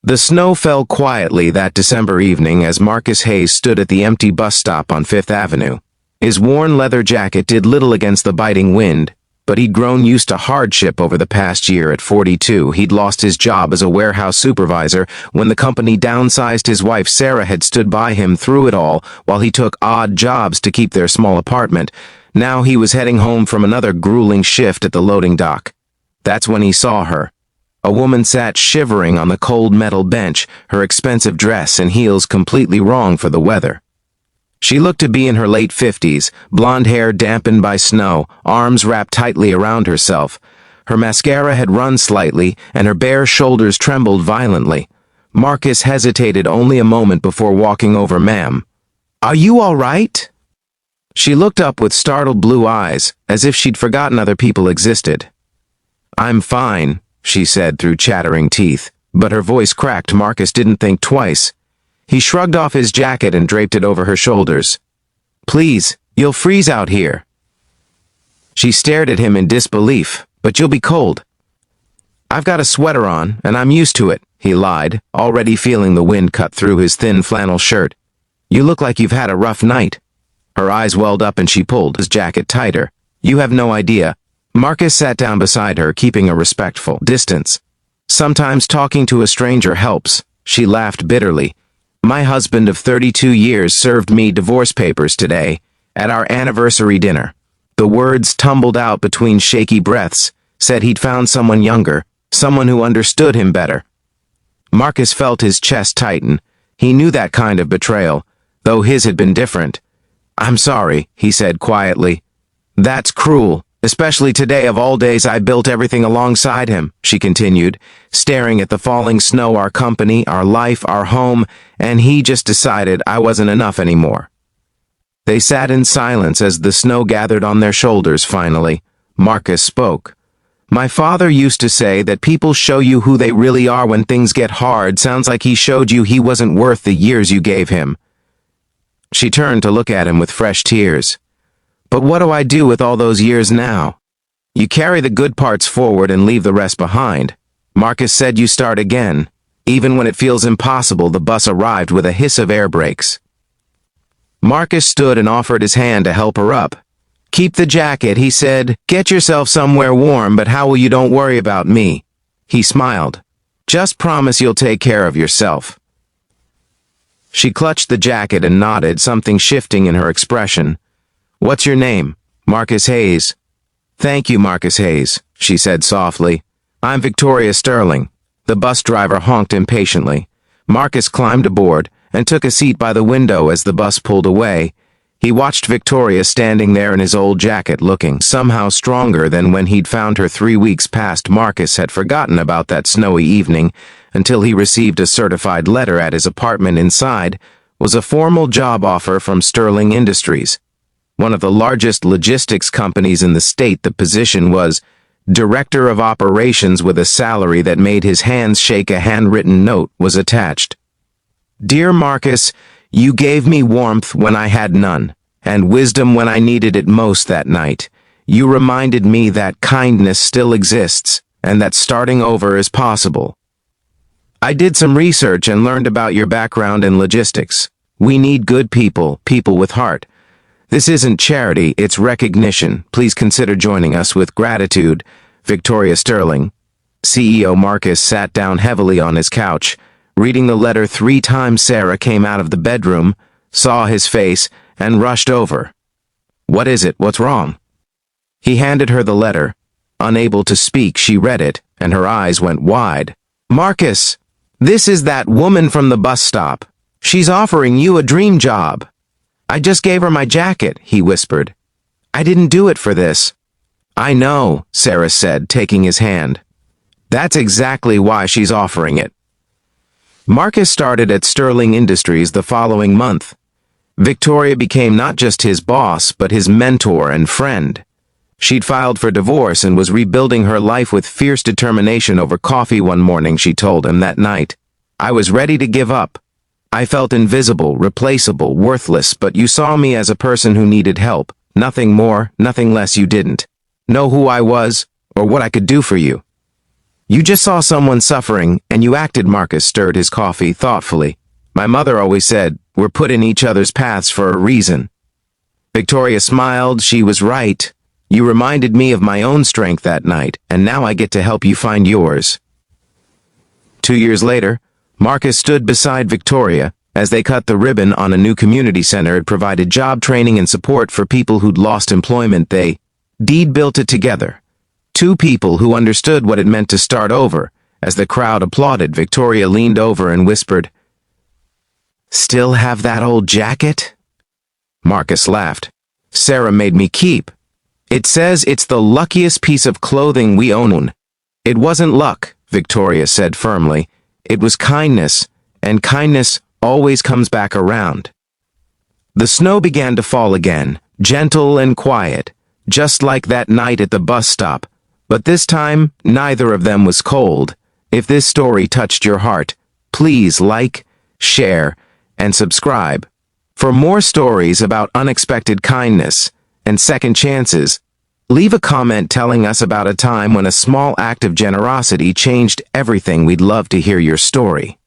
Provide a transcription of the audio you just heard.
The snow fell quietly that December evening as Marcus Hayes stood at the empty bus stop on Fifth Avenue. His worn leather jacket did little against the biting wind, but he'd grown used to hardship over the past year. At 42, he'd lost his job as a warehouse supervisor when the company downsized. His wife Sarah had stood by him through it all while he took odd jobs to keep their small apartment. Now he was heading home from another grueling shift at the loading dock. That's when he saw her. A woman sat shivering on the cold metal bench, her expensive dress and heels completely wrong for the weather. She looked to be in her late 50s, blonde hair dampened by snow, arms wrapped tightly around herself. Her mascara had run slightly, and her bare shoulders trembled violently. Marcus hesitated only a moment before walking over. "Ma'am, are you all right?" She looked up with startled blue eyes, as if she'd forgotten other people existed. "I'm fine," she said through chattering teeth, but her voice cracked. Marcus didn't think twice. He shrugged off his jacket and draped it over her shoulders. "Please, you'll freeze out here." She stared at him in disbelief. "But you'll be cold." "I've got a sweater on, and I'm used to it," he lied, already feeling the wind cut through his thin flannel shirt. "You look like you've had a rough night." Her eyes welled up and she pulled his jacket tighter. "You have no idea." Marcus sat down beside her, keeping a respectful distance. "Sometimes talking to a stranger helps," she laughed bitterly. "My husband of 32 years served me divorce papers today, at our anniversary dinner." The words tumbled out between shaky breaths, said he'd found someone younger, someone who understood him better. Marcus felt his chest tighten. He knew that kind of betrayal, though his had been different. "I'm sorry," he said quietly. "That's cruel. Especially today of all days. I built everything alongside him," she continued, staring at the falling snow. "Our company, our life, our home, and he just decided I wasn't enough anymore." They sat in silence as the snow gathered on their shoulders. Finally, Marcus spoke. "My father used to say that people show you who they really are when things get hard. Sounds like he showed you he wasn't worth the years you gave him." She turned to look at him with fresh tears. "But what do I do with all those years now?" "You carry the good parts forward and leave the rest behind." Marcus said. "You start again. Even when it feels impossible." The bus arrived with a hiss of air brakes. Marcus stood and offered his hand to help her up. "Keep the jacket," he said. "Get yourself somewhere warm, but how will you? Don't worry about me." He smiled. "Just promise you'll take care of yourself." She clutched the jacket and nodded, something shifting in her expression. "What's your name?" "Marcus Hayes." "Thank you, Marcus Hayes," she said softly. "I'm Victoria Sterling." The bus driver honked impatiently. Marcus climbed aboard and took a seat by the window as the bus pulled away. He watched Victoria standing there in his old jacket, looking somehow stronger than when he'd found her 3 weeks past. Marcus had forgotten about that snowy evening until he received a certified letter at his apartment. Inside was a formal job offer from Sterling Industries, one of the largest logistics companies in the state. The position was Director of Operations with a salary that made his hands shake. A handwritten note was attached. "Dear Marcus, you gave me warmth when I had none, and wisdom when I needed it most that night. You reminded me that kindness still exists, and that starting over is possible. I did some research and learned about your background in logistics. We need good people, people with heart. This isn't charity, it's recognition. Please consider joining us. With gratitude, Victoria Sterling." CEO Marcus sat down heavily on his couch, reading the letter 3 times. Sarah came out of the bedroom, saw his face, and rushed over. "What is it? What's wrong?" He handed her the letter. Unable to speak, she read it, and her eyes went wide. "Marcus, this is that woman from the bus stop. She's offering you a dream job." "I just gave her my jacket," he whispered. "I didn't do it for this." "I know," Sarah said, taking his hand. "That's exactly why she's offering it." Marcus started at Sterling Industries the following month. Victoria became not just his boss, but his mentor and friend. She'd filed for divorce and was rebuilding her life with fierce determination. Over coffee one morning, she told him that night, "I was ready to give up. I felt invisible, replaceable, worthless, but you saw me as a person who needed help. Nothing more, nothing less. You didn't know who I was or what I could do for you. You just saw someone suffering, and you acted. Marcus stirred his coffee thoughtfully. My mother always said, we're put in each other's paths for a reason. Victoria smiled. She was right. You reminded me of my own strength that night, and now I get to help you find yours. 2 years later, Marcus stood beside Victoria as they cut the ribbon on a new community center. It provided job training and support for people who'd lost employment. They built it together. Two people who understood what it meant to start over. As the crowd applauded, Victoria leaned over and whispered, "Still have that old jacket?" Marcus laughed. "Sarah made me keep. It says it's the luckiest piece of clothing we own." "It wasn't luck," Victoria said firmly. "It was kindness, and kindness always comes back around." The snow began to fall again, gentle and quiet, just like that night at the bus stop. But this time, neither of them was cold. If this story touched your heart, please like, share, and subscribe. For more stories about unexpected kindness and second chances, leave a comment telling us about a time when a small act of generosity changed everything. We'd love to hear your story.